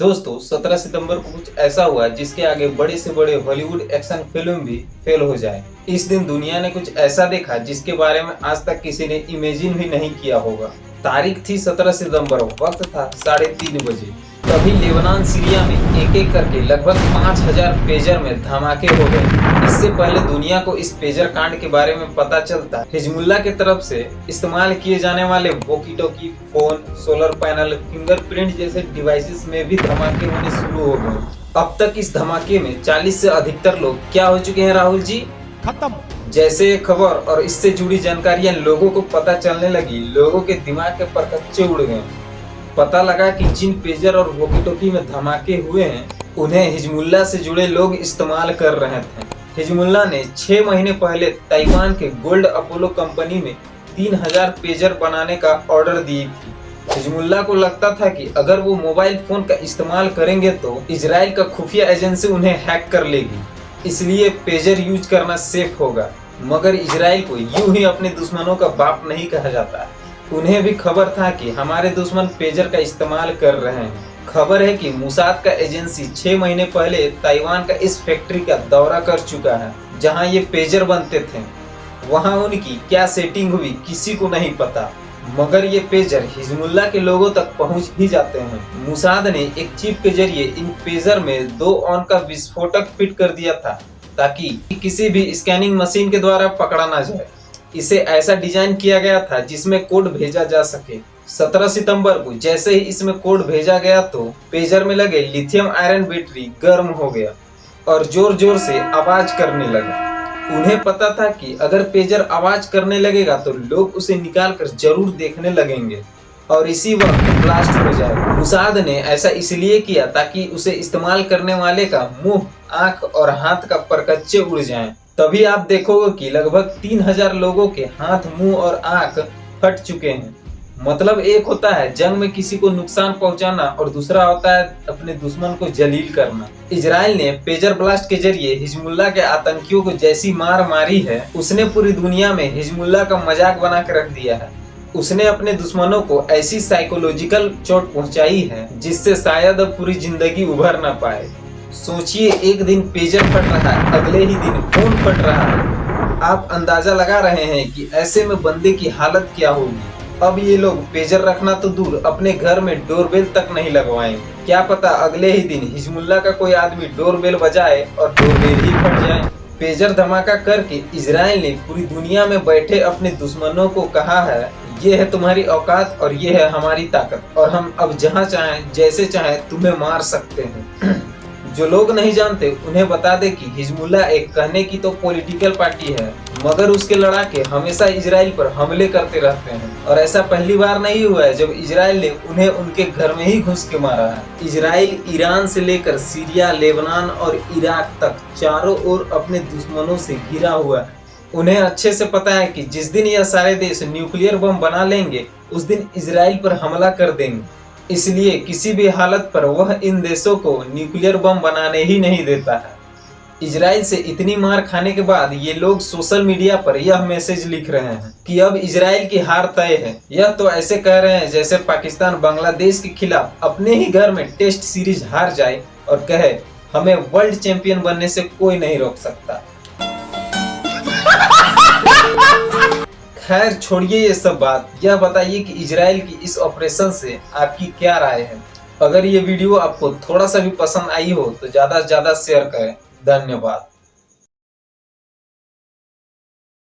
दोस्तों 17 सितंबर को कुछ ऐसा हुआ जिसके आगे बड़े से बड़े हॉलीवुड एक्शन फिल्म भी फेल हो जाए। इस दिन दुनिया ने कुछ ऐसा देखा जिसके बारे में आज तक किसी ने इमेजिन भी नहीं किया होगा। तारीख थी 17 सितंबर, वक्त था 3:30 बजे। तभी लेबनान सीरिया में एक एक करके लगभग 5000 पेजर में धमाके हो गए। इससे पहले दुनिया को इस पेजर कांड के बारे में पता चलता हिजबुल्लाह की तरफ से इस्तेमाल किए जाने वाले walkie talkie, phone, solar panel, fingerprint जैसे डिवाइसेस में भी धमाके होने शुरू हो गए। अब तक इस धमाके में 40 से अधिकतर लोग क्या हो चुके हैं राहुल जी? खत्म। जैसे ये खबर और इससे जुड़ी जानकारियां लोगों को पता चलने लगी, लोगों के दिमाग के परखच्चे उड़ गए। पता लगा कि जिन पेजर और वॉकी टॉकी में धमाके हुए हैं उन्हें हिजबुल्लाह से जुड़े लोग इस्तेमाल कर रहे थे। हिजबुल्लाह ने 6 महीने पहले ताइवान के गोल्ड अपोलो कंपनी में 3000 पेजर बनाने का ऑर्डर दी थी। हिजबुल्लाह को लगता था कि अगर वो मोबाइल फोन का इस्तेमाल करेंगे तो इजराइल का खुफिया एजेंसी उन्हें हैक कर लेगी, इसलिए पेजर यूज करना सेफ होगा। मगर इजराइल को यूं ही अपने दुश्मनों का बाप नहीं कहा जाता। उन्हें भी खबर था कि हमारे दुश्मन पेजर का इस्तेमाल कर रहे हैं। खबर है कि मुसाद का एजेंसी 6 महीने पहले ताइवान का इस फैक्ट्री का दौरा कर चुका है जहां ये पेजर बनते थे। वहां उनकी क्या सेटिंग हुई किसी को नहीं पता, मगर ये पेजर हिजबुल्लाह के लोगों तक पहुंच ही जाते हैं। मुसाद ने एक चिप के जरिए इन पेजर में 2 ऑन का विस्फोटक फिट कर दिया था ताकि किसी भी स्कैनिंग मशीन के द्वारा पकड़ा ना जाए। इसे ऐसा डिजाइन किया गया था जिसमें कोड भेजा जा सके। 17 सितंबर को जैसे ही इसमें कोड भेजा गया तो पेजर में लगे लिथियम आयरन बैटरी गर्म हो गया और जोर जोर से आवाज करने लगा। उन्हें पता था कि अगर पेजर आवाज करने लगेगा तो लोग उसे निकालकर जरूर देखने लगेंगे और इसी वक्त ब्लास्ट हो जाएगा। मुसाद ने ऐसा इसलिए किया ताकि उसे इस्तेमाल करने वाले का मुंह, आंख और हाथ का परकच्चे उड़ जाएं। तभी आप देखोगे कि लगभग 3000 लोगों के हाथ, मुंह और आंख फट चुके हैं। मतलब एक होता है जंग में किसी को नुकसान पहुंचाना और दूसरा होता है अपने दुश्मन को जलील करना। इजराइल ने पेजर ब्लास्ट के जरिए हिजबुल्लाह के आतंकियों को जैसी मार मारी है, उसने पूरी दुनिया में हिजबुल्लाह का मजाक बना के रख दिया है। उसने अपने दुश्मनों को ऐसी साइकोलॉजिकल चोट पहुंचाई है जिससे शायद अब पूरी जिंदगी उभर ना पाए। सोचिए, एक दिन पेजर फट रहा है, अगले ही दिन फोन फट रहा है। आप अंदाजा लगा रहे हैं कि ऐसे में बंदे की हालत क्या होगी। अब ये लोग पेजर रखना तो दूर, अपने घर में डोरबेल तक नहीं लगवाएंगे। क्या पता अगले ही दिन हिजबुल्लाह का कोई आदमी डोरबेल बजाए और डोरबेल ही फट जाए। पेजर धमाका करके इजराइल ने पूरी दुनिया में बैठे अपने दुश्मनों को कहा है, ये है तुम्हारी औकात और ये है हमारी ताकत और हम अब जहाँ चाहें जैसे चाहें तुम्हें मार सकते हैं। जो लोग नहीं जानते उन्हें बता दे कि हिजबुल्लाह एक कहने की तो पॉलिटिकल पार्टी है, मगर उसके लड़ाके हमेशा इजराइल पर हमले करते रहते हैं। और ऐसा पहली बार नहीं हुआ है जब इजराइल ने उन्हें उनके घर में ही घुस के मारा है। इजराइल ईरान से लेकर सीरिया, लेबनान और इराक तक चारों ओर अपने दुश्मनों से घिरा हुआ है। उन्हें अच्छे से पता है कि जिस दिन यह सारे देश न्यूक्लियर बम बना लेंगे उस दिन इजराइल पर हमला कर देंगे। इसलिए किसी भी हालत पर वह इन देशों को न्यूक्लियर बम बनाने ही नहीं देता है। इजराइल से इतनी मार खाने के बाद ये लोग सोशल मीडिया पर यह मैसेज लिख रहे हैं कि अब इजराइल की हार तय है। यह तो ऐसे कह रहे हैं जैसे पाकिस्तान बांग्लादेश के खिलाफ अपने ही घर में टेस्ट सीरीज हार जाए और कहे हमें वर्ल्ड चैंपियन बनने से कोई नहीं रोक सकता। खैर छोड़िए ये सब बात, यह बताइए कि इजराइल की इस ऑपरेशन से आपकी क्या राय है। अगर ये वीडियो आपको थोड़ा सा भी पसंद आई हो तो ज्यादा से ज्यादा शेयर करें। धन्यवाद।